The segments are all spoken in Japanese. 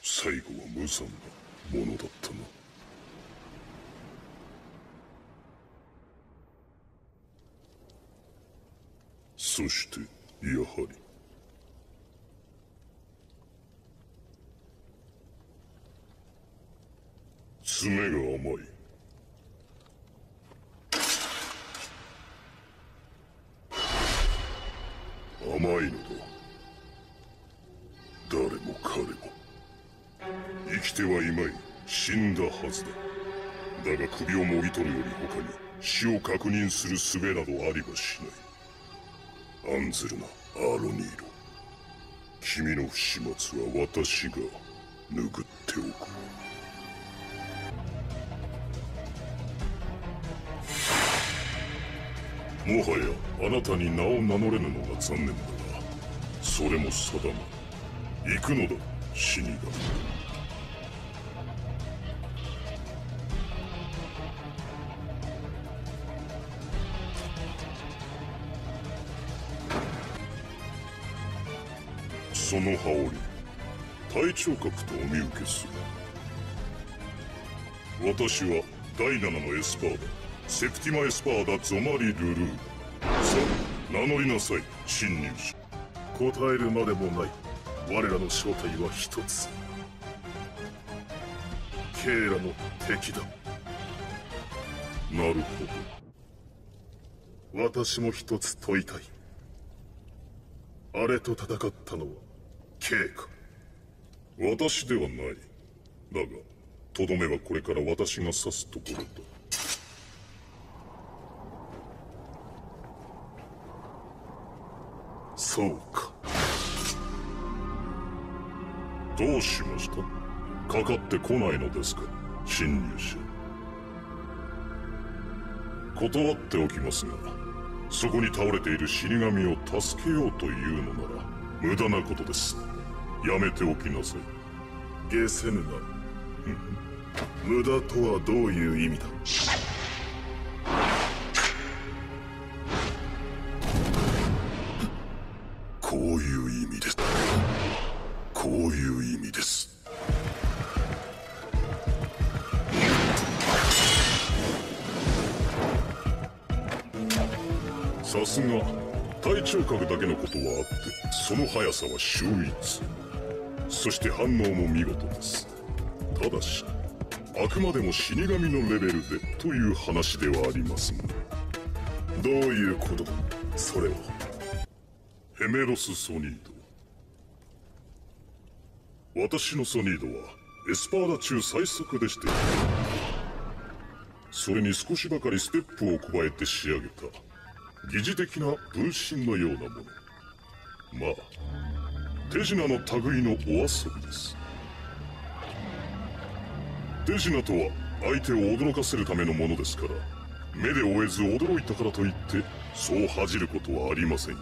最後は無残なものだったな。そしてやはり爪が甘い。甘いのだ。誰も彼も生きてはいまい。死んだはずだ。だが首をもぎ取るより他に死を確認する術などありはしない。案ずるな、アーロニーロ。君の不始末は私が拭っておく。もはやあなたに名を名乗れぬのが残念だが、それも定ま。行くのだ、死神。その羽織、隊長格とお見受けする。私は第7のエスパーダ、セプティマ・エスパーダ・ゾマリ・ルルー。さあ、名乗りなさい、侵入者。答えるまでもない。我らの正体は一つ。ケイラの敵だ。なるほど。私も一つ問いたい。あれと戦ったのはケイか。私ではない。だがとどめはこれから私が指すところだ。そうか。どうしました？かかってこないのですか、侵入者。断っておきますが、そこに倒れている死神を助けようというのなら無駄なことです。やめておきなさい。ゲセヌナ。無駄とはどういう意味だ？こういう意味です。こういう意味です。さすが隊長格だけのことはあってその速さは秀逸。そして反応も見事です。ただしあくまでも死神のレベルでという話ではありますが。どういうことだそれは。ヘメロス・ソニード。私のソニードはエスパーダ中最速でして、それに少しばかりステップを加えて仕上げた疑似的な分身のようなもの。まあ手品の類のお遊びです。手品とは相手を驚かせるためのものですから、目で追えず驚いたからといってそう恥じることはありませんよ。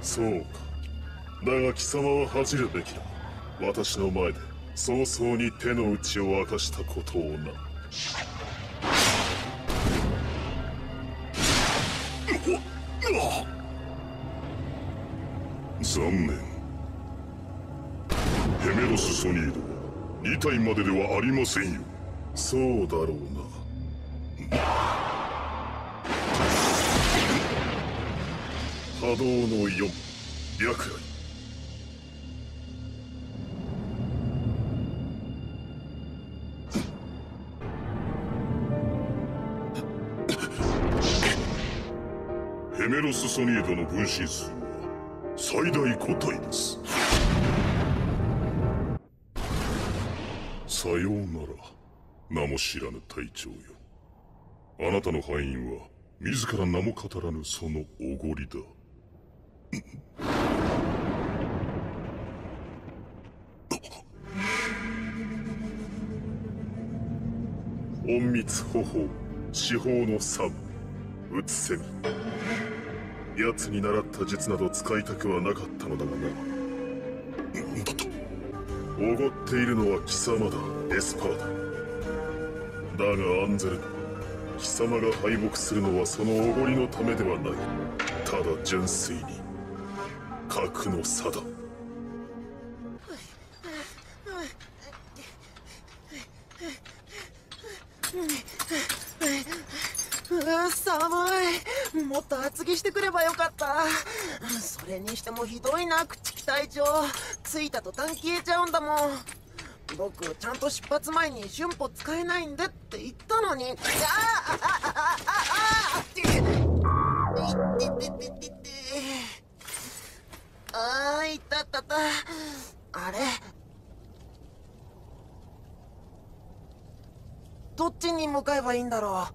そうか。だが貴様は恥じるべきだ。私の前で早々に手の内を明かしたことをな。残念。ヘメロス・ソニードは2体までではありませんよ。そうだろうな。波動の4、白雷。ヘメロス・ソニードの分身数は最大5体です。さようなら、名も知らぬ隊長よ。あなたの敗因は自ら名も語らぬそのおごりだ。隠密方法、司法の3、うつせみ。奴に習った術など使いたくはなかったのだがな。なんだと？おごっているのは貴様だ、エスパーだ。だが案ずるな。貴様が敗北するのはそのおごりのためではない。ただ純粋に格の差だ。寒い。もっと厚着してくればよかった。それにしてもひどいな、朽木隊長。着いた途端消えちゃうんだもん。僕ちゃんと出発前に瞬歩使えないんでって言ったのに。いたたた。あれ、どっちに向かえばいいんだろ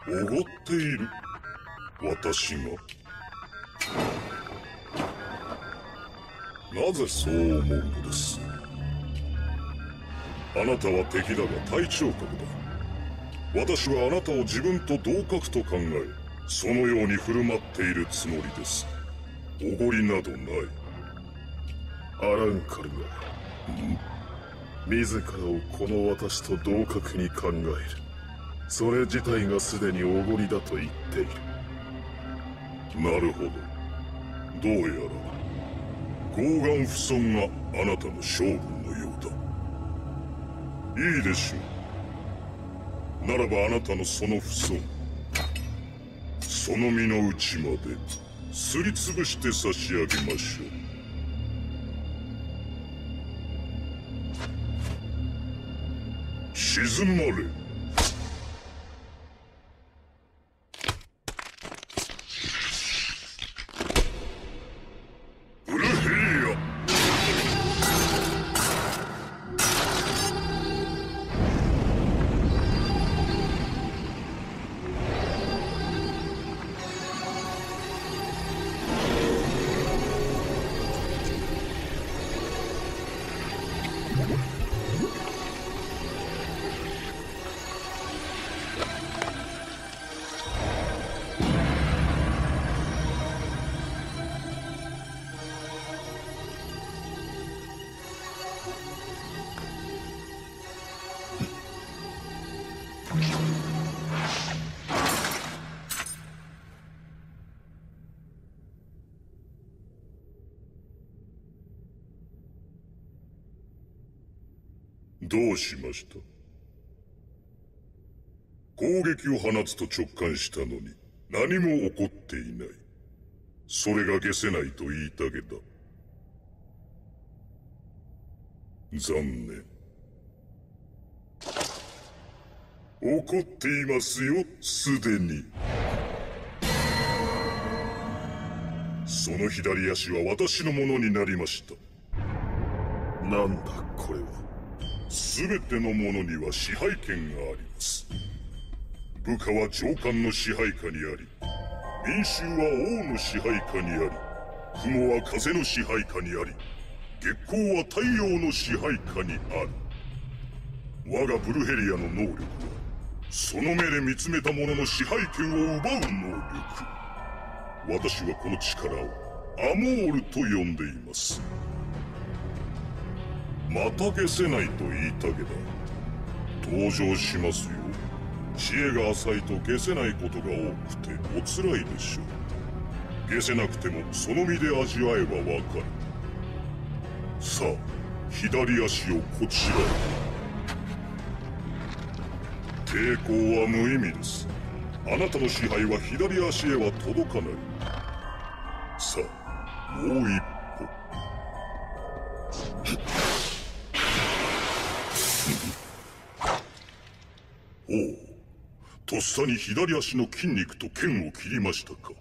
おごっている私が。なぜそう思うのです？あなたは敵だが隊長格だ。私はあなたを自分と同格と考え、そのように振る舞っているつもりです。おごりなどない。アランカルが自らをこの私と同格に考える。それ自体がすでにおごりだと言っている。なるほど。どうやら傲岸不尊があなたの性分のようだ。いいでしょう。ならばあなたのその不尊、その身の内まですりつぶして差し上げましょう。沈まれ。ブルヘリア。どうしました？攻撃を放つと直感したのに何も起こっていない。それが解せないと言いたげだ。残念。怒っていますよ、すでに。その左足は私のものになりました。なんだこれは。全てのものには支配権があります。部下は上官の支配下にあり、民衆は王の支配下にあり、雲は風の支配下にあり、月光は太陽の支配下にある。我がブルヘリアの能力は、その目で見つめた者の支配権を奪う能力。私はこの力をアモールと呼んでいます。また消せないと言いたげだ。登場しますよ。知恵が浅いと消せないことが多くておつらいでしょう。消せなくてもその身で味わえばわかる。さあ、左足をこちらへ。抵抗は無意味です。あなたの支配は左足へは届かない。さあ、もう一歩。おう、とっさに左足の筋肉と腱を切りましたか。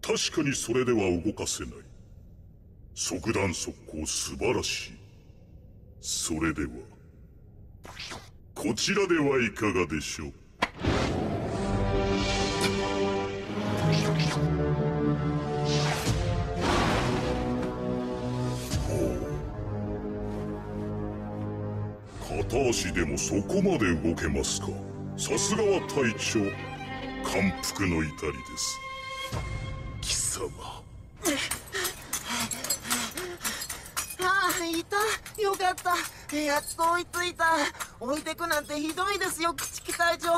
確かにそれでは動かせない。即断速攻素晴らしい。それではこちらではいかがでしょう。片足でもそこまで動けますか。さすがは隊長。感服の至りです。貴様。いた。よかった。やっと追いついた。置いてくなんてひどいですよ、朽木隊長。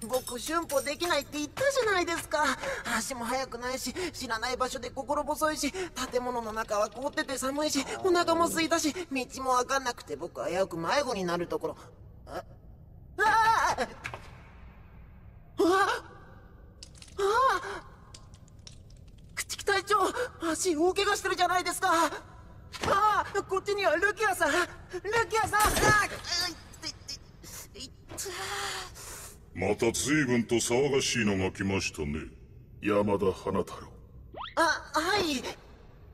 僕春歩できないって言ったじゃないですか。足も速くないし、知らない場所で心細いし、建物の中は凍ってて寒いし、お腹も空いたし、道も分かんなくて僕は危うく迷子になるところ。あああ、朽木隊長、足大怪我してるじゃないですか。ああ、こっちにはルキアさん。ルキアさん。また随分と騒がしいのが来ましたね。山田花太郎、はい。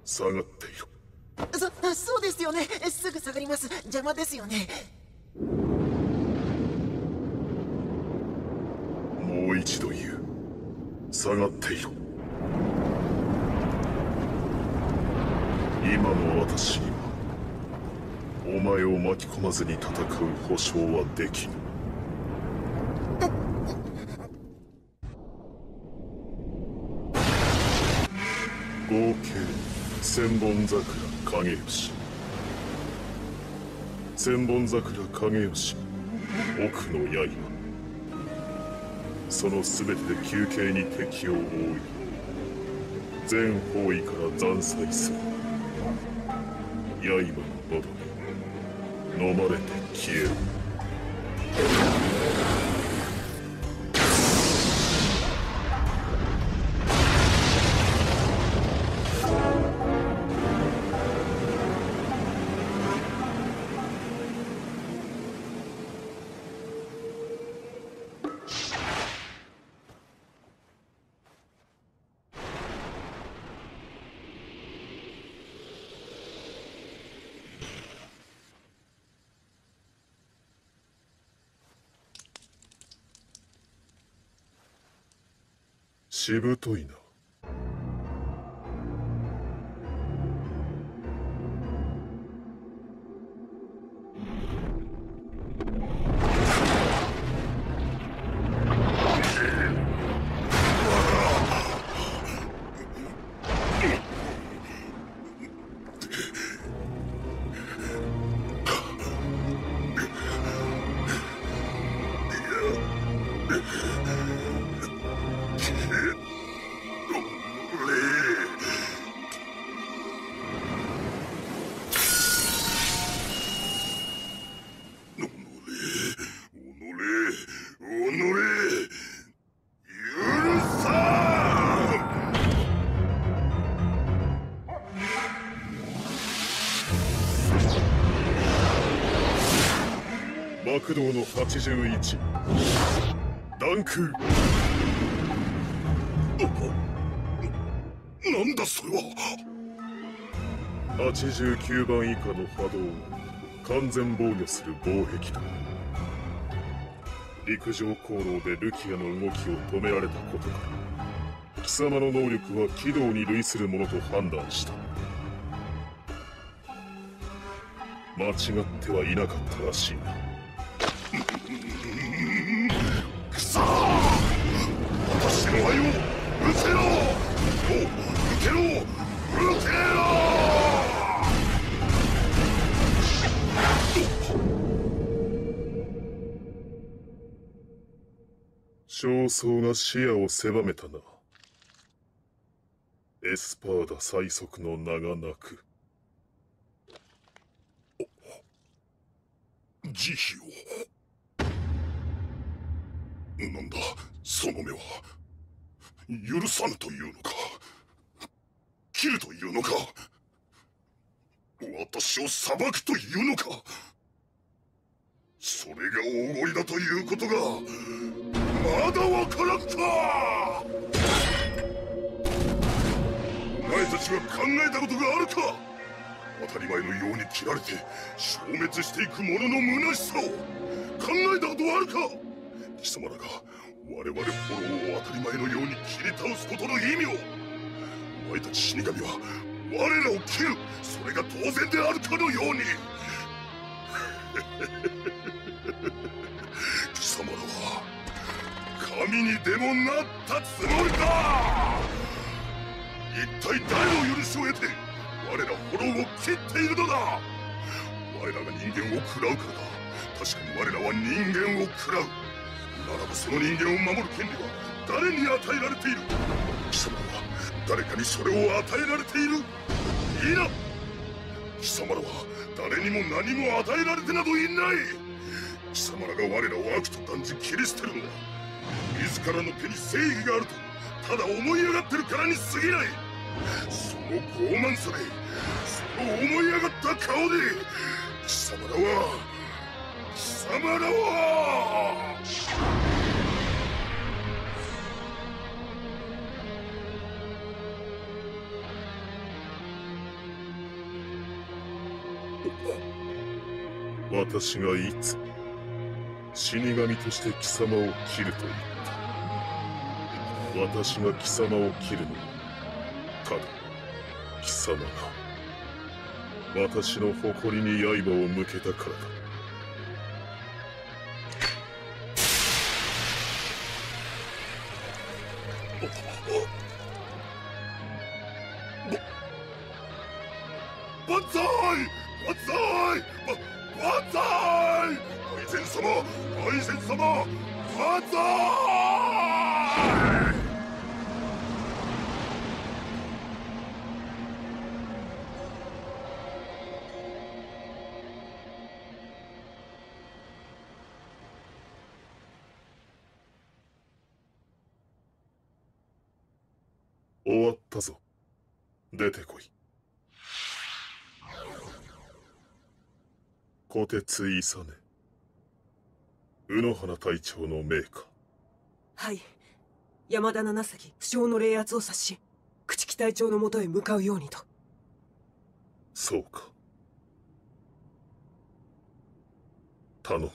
下がっていろ。そうですよね。すぐ下がります。邪魔ですよね。もう一度言う。下がっていろ。今の私にはお前を巻き込まずに戦う保証はできぬ。合計千本桜影吉、千本桜影吉、奥の刃、その全てで休憩に敵を覆い、全方位から惨殺する。刃の喉に飲まれて消える。しぶといな。爆道の81ダンク。なんだそれは。89番以下の波動を完全防御する防壁だ。陸上航路でルキアの動きを止められたことから貴様の能力は軌道に類するものと判断した。間違ってはいなかったらしいな。くそー！私の愛を撃てろ！撃てろ！撃てろ！焦燥な視野を狭めたな。エスパーダ最速の名が鳴く。慈悲を。なんだその目は。許さぬというのか、切るというのか、私を裁くというのか。それが大声だということがまだわからんか。お前たちは考えたことがあるか。当たり前のように切られて消滅していく者の虚しさを考えたことはあるか。貴様らが我々フォローを当たり前のように切り倒すことの意味を。お前たち死神は我らを切る、それが当然であるかのように。貴様らは神にでもなったつもりか。一体誰の許しを得て我らフォローを切っているのだ。我らが人間を食らうからだ。確かに我らは人間を食らう。ならばその人間を守る権利は誰に与えられている？貴様らは誰かにそれを与えられている？いいな。貴様らは誰にも何も与えられてなどいない。貴様らが我らを悪と断じ切り捨てるのは自らの手に正義があるとただ思い上がってるからに過ぎない。その傲慢さで、その思い上がった顔で貴様らは私がいつ死神として貴様を切ると言った。私が貴様を切るのはただ貴様が私の誇りに刃を向けたからだ。万歳！万歳！万歳！愛禅様！愛禅様！万歳！終わったぞ。出てこい。虎鉄イサネ、卯の花隊長の命か。はい。山田七崎負傷の冷圧を察し、朽木隊長のもとへ向かうようにと。そうか。頼む。